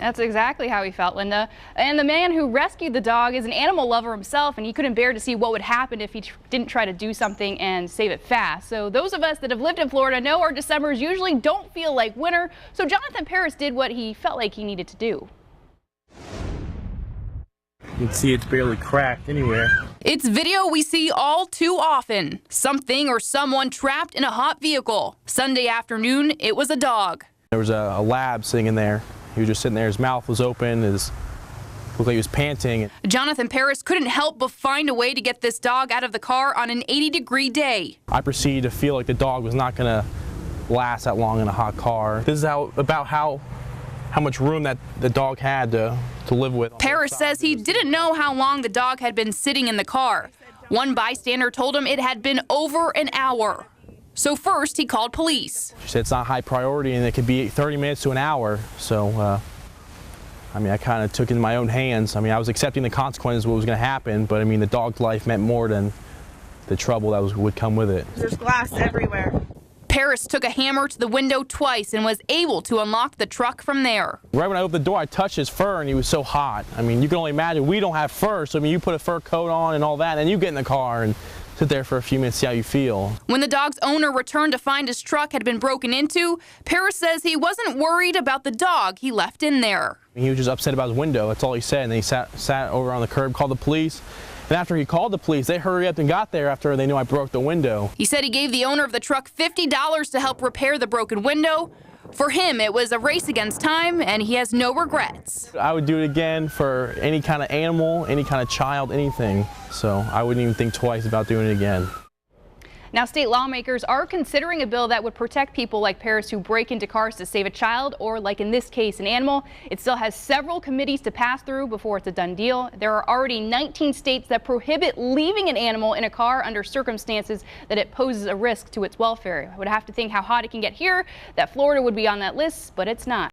That's exactly how he felt, Linda. And the man who rescued the dog is an animal lover himself, and he couldn't bear to see what would happen if he didn't try to do something and save it fast. So those of us that have lived in Florida know our Decembers usually don't feel like winter. So Jonathan Paris did what he felt like he needed to do. You can see it's barely cracked anywhere. It's video we see all too often. Something or someone trapped in a hot vehicle. Sunday afternoon, it was a dog. There was a lab sitting in there. He was just sitting there. His mouth was open. Looked like he was panting. Jonathan Paris couldn't help but find a way to get this dog out of the car on an 80-degree day. I proceeded to feel like the dog was not going to last that long in a hot car. This is about how much room that the dog had to live with. Paris says he didn't know how long the dog had been sitting in the car. One bystander told him it had been over an hour. So first he called police. She said it's not high priority and it could be 30 minutes to an hour. So, I mean, I kind of took it in my own hands. I mean, I was accepting the consequences of what was going to happen, but I mean, the dog's life meant more than the trouble that would come with it. There's glass everywhere. Paris took a hammer to the window twice and was able to unlock the truck from there. Right when I opened the door, I touched his fur and he was so hot. I mean, you can only imagine, we don't have fur, so I mean, you put a fur coat on and all that, and then you get in the car and sit there for a few minutes, see how you feel. When the dog's owner returned to find his truck had been broken into, Paris says he wasn't worried about the dog he left in there. He was just upset about his window, that's all he said, and then he sat over on the curb, called the police. And after he called the police, they hurried up and got there after they knew I broke the window. He said he gave the owner of the truck $50 to help repair the broken window. For him, it was a race against time, and he has no regrets. I would do it again for any kind of animal, any kind of child, anything. So I wouldn't even think twice about doing it again. Now, state lawmakers are considering a bill that would protect people like Paris who break into cars to save a child or, like in this case, an animal. It still has several committees to pass through before it's a done deal. There are already 19 states that prohibit leaving an animal in a car under circumstances that it poses a risk to its welfare. I would have to think how hot it can get here that Florida would be on that list, but it's not.